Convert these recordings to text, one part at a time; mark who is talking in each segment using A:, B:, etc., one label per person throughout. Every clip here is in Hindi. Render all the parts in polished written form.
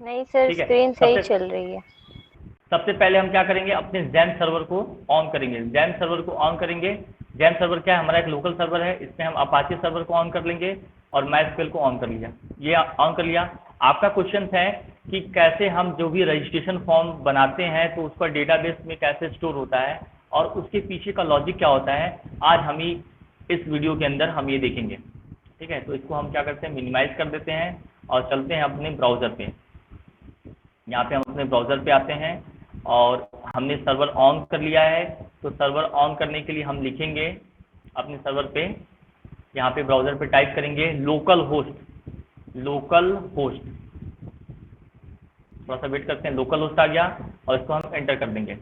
A: नहीं सर,
B: ठीक है।
A: स्क्रीन सही
B: सबसे
A: चल रही है।
B: सबसे पहले हम क्या करेंगे, अपने जैम सर्वर को ऑन करेंगे। जैम सर्वर को ऑन करेंगे। जैम सर्वर क्या है, हमारा एक लोकल सर्वर है, इसमें हम अपाचे सर्वर को ऑन कर लेंगे और माइस्क्वेल को ऑन कर लिया। ये ऑन कर लिया। आपका क्वेश्चन है कि कैसे हम जो भी रजिस्ट्रेशन फॉर्म बनाते हैं तो उसका डेटाबेस में कैसे स्टोर होता है और उसके पीछे का लॉजिक क्या होता है, आज हम ही इस वीडियो के अंदर हम ये देखेंगे। ठीक है, तो इसको हम क्या करते हैं, मिनिमाइज कर देते हैं और चलते हैं अपने ब्राउज़र पे। यहाँ पे हम अपने ब्राउज़र पे आते हैं और हमने सर्वर ऑन कर लिया है। तो सर्वर ऑन करने के लिए हम लिखेंगे अपने सर्वर पे, यहाँ पे ब्राउज़र पे टाइप करेंगे लोकल होस्ट। लोकल होस्ट, थोड़ा सा वेट करते हैं, लोकल होस्ट आ गया और इसको हम एंटर कर देंगे।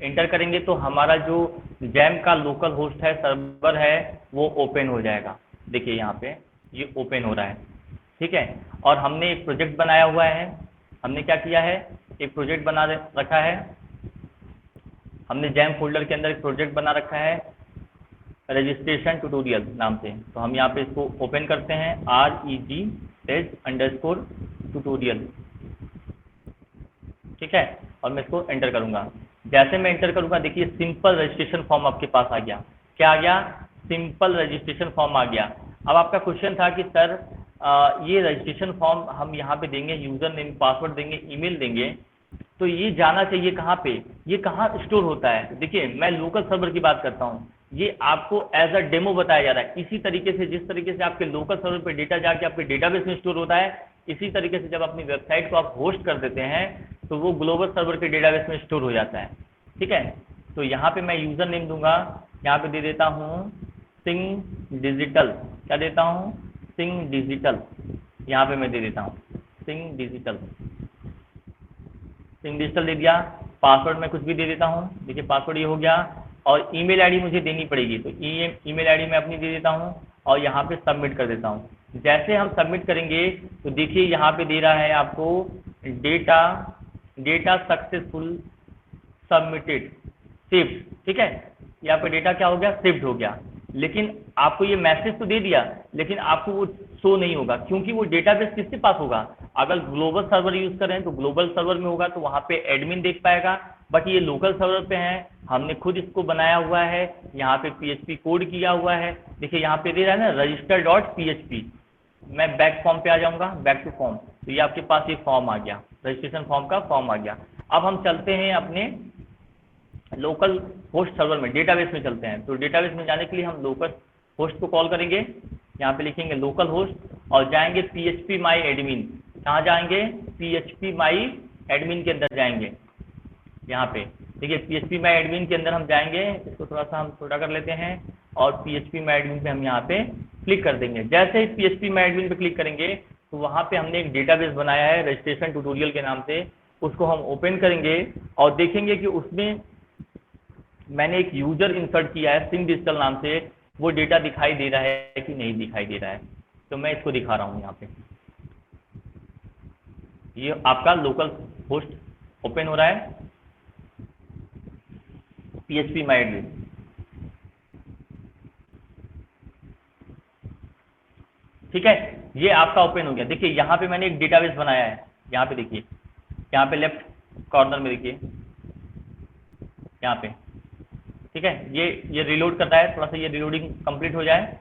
B: एंटर करेंगे तो हमारा जो जैम का लोकल होस्ट है, सर्वर है, वो ओपन हो जाएगा। देखिए यहाँ पे ये ओपन हो रहा है। ठीक है, और हमने एक प्रोजेक्ट बनाया हुआ है। हमने क्या किया है, एक प्रोजेक्ट बना रखा है। हमने जैम फोल्डर के अंदर एक प्रोजेक्ट बना रखा है रजिस्ट्रेशन ट्यूटोरियल नाम से। तो हम यहाँ पे इसको ओपन करते हैं, reg_ट्यूटोरियल। ठीक है, और मैं इसको एंटर करूंगा। जैसे मैं एंटर करूंगा देखिए सिंपल रजिस्ट्रेशन फॉर्म आपके पास आ गया। क्या आ गया, सिंपल रजिस्ट्रेशन फॉर्म आ गया। अब आपका क्वेश्चन था कि सर ये रजिस्ट्रेशन फॉर्म हम यहाँ पे देंगे, यूजर नेम पासवर्ड देंगे, ईमेल देंगे, तो ये जाना चाहिए कहाँ पे, ये कहाँ स्टोर होता है। देखिए मैं लोकल सर्वर की बात करता हूँ, ये आपको एज अ डेमो बताया जा रहा है। इसी तरीके से जिस तरीके से आपके लोकल सर्वर पे डेटा जाके आपके डेटाबेस में स्टोर होता है, इसी तरीके से जब अपनी वेबसाइट को आप होस्ट कर देते हैं तो वो ग्लोबल सर्वर के डेटाबेस में स्टोर हो जाता है। ठीक है, तो यहाँ पे मैं यूजर नेम दूंगा, यहाँ पे दे देता हूँ सिंह डिजिटल। क्या देता हूँ, सिंह डिजिटल। यहाँ पे मैं दे देता हूँ सिंह डिजिटल। सिंह डिजिटल दे दिया। पासवर्ड मैं कुछ भी दे देता हूँ, देखिए पासवर्ड ये हो गया। और ईमेल आईडी मुझे देनी पड़ेगी, तो ईमेल आईडी मैं अपनी दे देता हूँ और यहाँ पे सबमिट कर देता हूँ। जैसे हम सबमिट करेंगे तो देखिए यहाँ पे दे रहा है आपको data, data successful submitted, shift. ठीक है, यहाँ पे डेटा क्या हो गया, शिफ्ट हो गया। लेकिन आपको ये मैसेज तो दे दिया, लेकिन आपको वो शो नहीं होगा, क्योंकि वो डेटाबेस किसके पास होगा। अगर ग्लोबल सर्वर यूज करें तो ग्लोबल सर्वर में होगा, तो वहां पे एडमिन देख पाएगा। बट ये लोकल सर्वर पे है, हमने खुद इसको बनाया हुआ है, यहाँ पे पीएचपी कोड किया हुआ है। देखिए यहाँ पे दे रहा है ना रजिस्टर.php। मैं बैक फॉर्म पे आ जाऊंगा, बैक टू फॉर्म, तो ये आपके पास ये फॉर्म आ गया, रजिस्ट्रेशन फॉर्म का फॉर्म आ गया। अब हम चलते हैं अपने लोकल होस्ट सर्वर में, डेटाबेस में चलते हैं। तो डेटाबेस में जाने के लिए हम लोकल होस्ट को कॉल करेंगे, यहाँ पे लिखेंगे लोकल होस्ट और जाएंगे php माई एडमिन। कहाँ जाएंगे, php माई एडमिन के अंदर जाएंगे। यहाँ पे देखिए php माई एडमिन के अंदर हम जाएंगे, इसको थोड़ा सा हम छोटा कर लेते हैं और php माई एडमिन पे हम यहाँ पे क्लिक कर देंगे। जैसे ही php माई एडमिन पे क्लिक करेंगे तो वहाँ पे हमने एक डेटाबेस बनाया है रजिस्ट्रेशन ट्यूटोरियल के नाम से, उसको हम ओपन करेंगे और देखेंगे कि उसमें मैंने एक यूजर इंसर्ट किया है सिंह डिजिटल नाम से। वो डेटा दिखाई दे रहा है कि नहीं दिखाई दे रहा है, तो मैं इसको दिखा रहा हूँ यहाँ पे। ये आपका लोकल होस्ट ओपन हो रहा है, php माई एडमिन। ठीक है, ये आपका ओपन हो गया। देखिए यहाँ पे मैंने एक डेटाबेस बनाया है, यहाँ पे देखिए, यहाँ पे लेफ्ट कॉर्नर में देखिए, यहाँ पे। ठीक है, ये रिलोड कर रहा है, थोड़ा सा ये रिलोडिंग कंप्लीट हो जाए।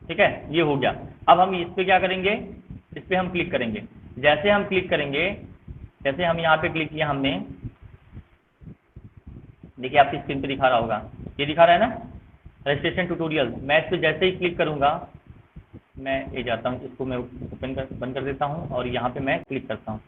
B: ठीक है, ये हो गया। अब हम इस पे क्या करेंगे, इस पे हम क्लिक करेंगे। जैसे हम क्लिक करेंगे, जैसे हम यहाँ पे क्लिक किया हमने, देखिए आपकी स्क्रीन पे दिखा रहा होगा, ये दिखा रहा है ना रजिस्ट्रेशन ट्यूटोरियल। मैं इस पे जैसे ही क्लिक करूंगा, मैं ये जाता हूँ, इसको मैं ओपन कर बंद कर देता हूँ और यहाँ पे मैं क्लिक करता हूँ।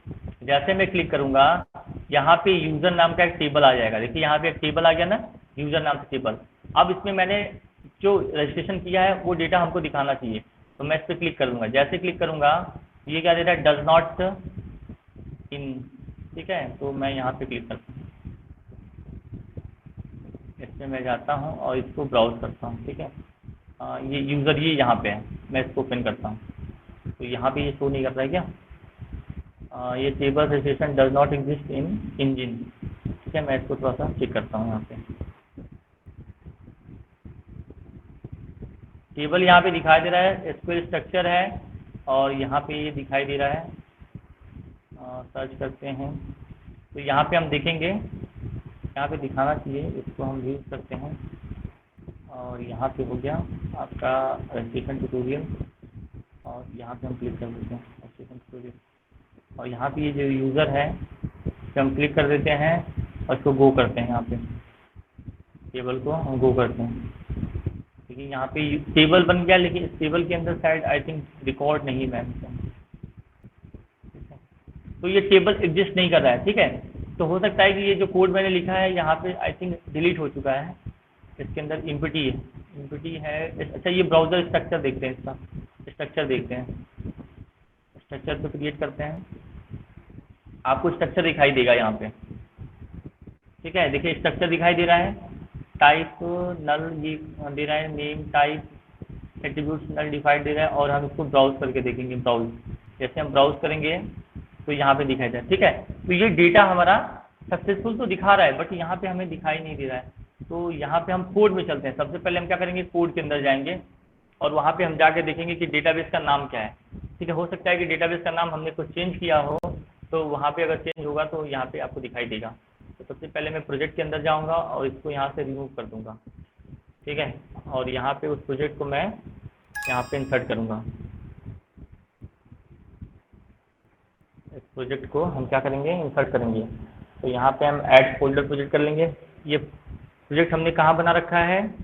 B: जैसे मैं क्लिक करूंगा, यहाँ पे यूजर नाम का एक टेबल आ जाएगा। देखिए यहाँ पे एक टेबल आ गया ना, यूजर नाम से टेबल। अब इसमें मैंने जो रजिस्ट्रेशन किया है वो डेटा हमको दिखाना चाहिए, तो मैं इस पर क्लिक करूंगा। जैसे क्लिक करूंगा ये क्या दे रहा है, डज नॉट इन। ठीक है, तो मैं यहाँ पे क्लिक करता हूँ, इसमें मैं जाता हूँ और इसको ब्राउज करता हूँ। ठीक है, ये यूज़र ये यहाँ पे है, मैं इसको ओपन करता हूँ, तो यहाँ पे ये शो नहीं कर रहा है क्या। ये table registration does not exist in engine. ठीक है, मैं इसको थोड़ा सा चेक करता हूँ यहाँ पे। टेबल यहाँ पे दिखाई दे रहा है, एसक्यूएल स्ट्रक्चर है, और यहाँ पे ये दिखाई दे रहा है, सर्च करते हैं तो यहाँ पे हम देखेंगे, यहाँ पे दिखाना चाहिए, इसको हम यूज़ करते हैं, और यहाँ पे हो गया आपका रजिस्ट्रेशन ट्यूटोरियल, और यहाँ पे हम क्लिक कर देते हैं रजिस्ट्रेशन ट्यूटोरियल, और यहाँ पे ये जो यूज़र है इस हम क्लिक कर देते हैं और इसको गो करते हैं, यहाँ पे टेबल को हम गो करते हैं। देखिए यहाँ पे टेबल बन गया, लेकिन इस टेबल के अंदर शायद आई थिंक रिकॉर्ड नहीं है, तो ये टेबल एग्जिस्ट नहीं कर रहा है। ठीक है, तो हो सकता है कि ये जो कोड मैंने लिखा है यहाँ पे आई थिंक डिलीट हो चुका है, इसके अंदर इम्पिटी है। अच्छा, ये ब्राउज़र स्ट्रक्चर देखते हैं, इसका स्ट्रक्चर देखते हैं, स्ट्रक्चर को क्रिएट करते हैं, आपको स्ट्रक्चर दिखाई देगा यहाँ पे। ठीक है, देखिए स्ट्रक्चर दिखाई दे रहा है, टाइप नल ये दे रहा है, नेम टाइप एट्रीब्यूट्स नल डिफाइंड दे रहा है, और हम इसको ब्राउज करके देखेंगे। ब्राउज जैसे हम ब्राउज करेंगे तो यहाँ पे दिखाई दे रहा है। ठीक है, तो ये डेटा हमारा सक्सेसफुल तो दिखा रहा है, बट यहाँ पे हमें दिखाई नहीं दे रहा है। तो यहाँ पे हम कोड में चलते हैं। सबसे पहले हम क्या करेंगे, कोड के अंदर जाएंगे और वहाँ पे हम जाके देखेंगे कि डेटाबेस का नाम क्या है। ठीक है, हो सकता है कि डेटाबेस का नाम हमने कुछ चेंज किया हो, तो वहाँ पे अगर चेंज होगा तो यहाँ पे आपको दिखाई देगा। तो सबसे पहले मैं प्रोजेक्ट के अंदर जाऊँगा और इसको यहाँ से रिमूव कर दूँगा। ठीक है, और यहाँ पे उस प्रोजेक्ट को मैं यहाँ पे इंसर्ट करूँगा। इस प्रोजेक्ट को हम क्या करेंगे, इंसर्ट करेंगे। तो यहाँ पे हम ऐड फोल्डर प्रोजेक्ट कर लेंगे। ये प्रोजेक्ट हमने कहाँ बना रखा है,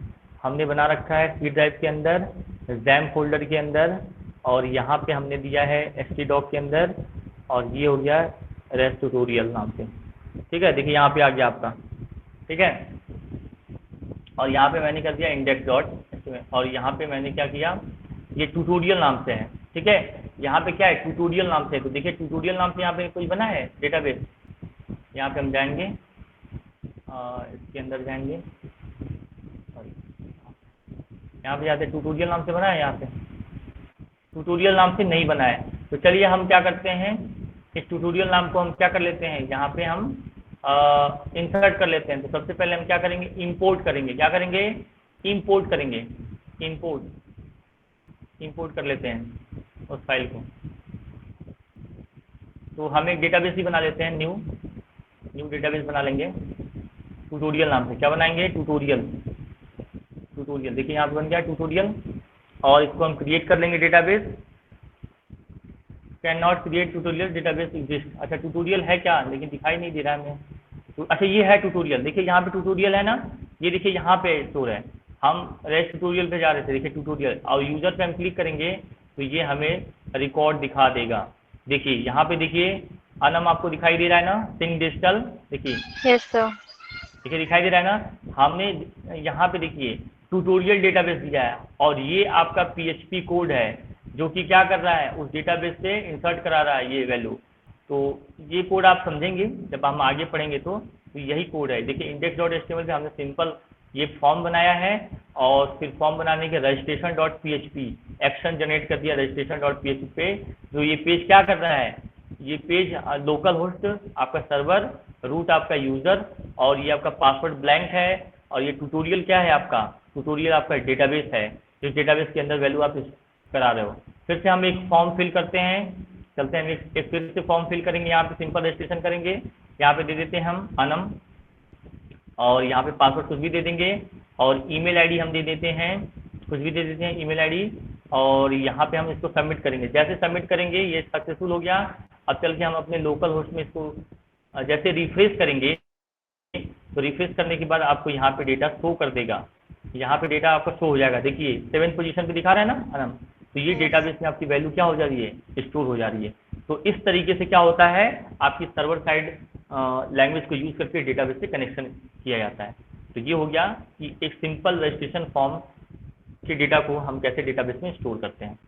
B: हमने बना रखा है सी ड्राइव के अंदर, जैम फोल्डर के अंदर, और यहाँ पे हमने दिया है htdoc के अंदर, और ये हो गया रेस्ट ट्यूटोरियल नाम से। ठीक है, देखिए यहाँ पे आ गया आपका। ठीक है, और यहाँ पे मैंने कर दिया इंडेक्स डॉट, और यहाँ पे मैंने क्या किया, ये ट्यूटोरियल नाम से है। ठीक है, यहाँ पे क्या है, ट्यूटोरियल नाम से है। तो देखिए ट्यूटोरियल नाम से यहाँ पे कुछ बना है डेटाबेस। यहाँ पे हम जाएंगे, इसके अंदर जाएंगे, सॉरी यहाँ पे जाते ट्यूटोरियल नाम से बना है, यहाँ पे ट्यूटोरियल नाम से नहीं बना है। तो चलिए हम क्या करते हैं, इस ट्यूटोरियल नाम को हम क्या कर लेते हैं, यहाँ पे हम इंसर्ट कर लेते हैं। तो सबसे पहले हम क्या करेंगे, इंपोर्ट करेंगे। क्या करेंगे, इंपोर्ट करेंगे, इंपोर्ट कर लेते हैं उस फाइल को। तो हम एक डेटाबेस ही बना लेते हैं, न्यू डेटाबेस बना लेंगे ट्यूटोरियल नाम से। क्या बनाएंगे, ट्यूटोरियल। देखिए यहाँ पे बन गया ट्यूटोरियल, और इसको हम क्रिएट कर लेंगे database. Can not create tutorial database exist. अच्छा, ट्यूटोरियल है क्या, लेकिन दिखाई नहीं दे रहा है हमें। तो अच्छा, ये है ट्यूटोरियल। देखिए यहाँ पे ट्यूटोरियल है ना, ये देखिए यहाँ पे स्टोर है। हम रेस्ट ट्यूटोरियल पे जा रहे थे, देखिए ट्यूटोरियल, और यूजर पे हम क्लिक करेंगे तो ये हमें रिकॉर्ड दिखा देगा। देखिए यहाँ पे देखिए अनम आपको दिखाई दे रहा है ना, सिंह डिजिटल, देखिए
A: यस सर,
B: देखिए दिखाई दे रहा है ना। हमने यहाँ पे देखिए ट्यूटोरियल डेटाबेस दिया है, और ये आपका PHP कोड है जो कि क्या कर रहा है, उस डेटाबेस से इंसर्ट करा रहा है ये वैल्यू। तो ये कोड आप समझेंगे जब हम आगे पढ़ेंगे, तो यही कोड है। देखिए index.html पे हमने सिंपल ये फॉर्म बनाया है, और फिर फॉर्म बनाने के registration.php एक्शन जनरेट कर दिया registration.php पे। जो ये पेज क्या कर रहा है, ये पेज लोकल होस्ट आपका सर्वर, रूट आपका यूज़र, और ये आपका पासवर्ड ब्लैंक है, और ये ट्यूटोरियल क्या है आपका, ट्यूटोरियल आपका डेटाबेस है, जिस डेटाबेस के अंदर वैल्यू आप करा रहे हो। फिर से हम एक फॉर्म फिल करते हैं, चलते हैं एक फिर से फॉर्म फिल करेंगे। यहाँ पे सिंपल रजिस्ट्रेशन करेंगे, यहाँ पे दे देते हैं हम अनम, और यहाँ पे पासवर्ड कुछ भी दे देंगे, और ईमेल आईडी हम दे देते हैं, कुछ भी दे देते हैं ईमेल आईडी, और यहाँ पे हम इसको सबमिट करेंगे। जैसे सबमिट करेंगे ये सक्सेसफुल हो गया। अब चल के हम अपने लोकल होस्ट में इसको जैसे रिफ्रेश करेंगे, तो रिफ्रेश करने के बाद आपको यहाँ पे डेटा शो कर देगा। यहाँ पे डेटा आपका शो हो जाएगा। देखिए 7th पोजीशन पे दिखा रहा है ना अनम, तो ये डेटाबेस में आपकी वैल्यू क्या हो जा रही है, स्टोर हो जा रही है। तो इस तरीके से क्या होता है, आपकी सर्वर साइड लैंग्वेज को यूज़ करके डेटाबेस से कनेक्शन किया जाता है। तो ये हो गया कि एक सिंपल रजिस्ट्रेशन फॉर्म के डेटा को हम कैसे डेटाबेस में स्टोर करते हैं।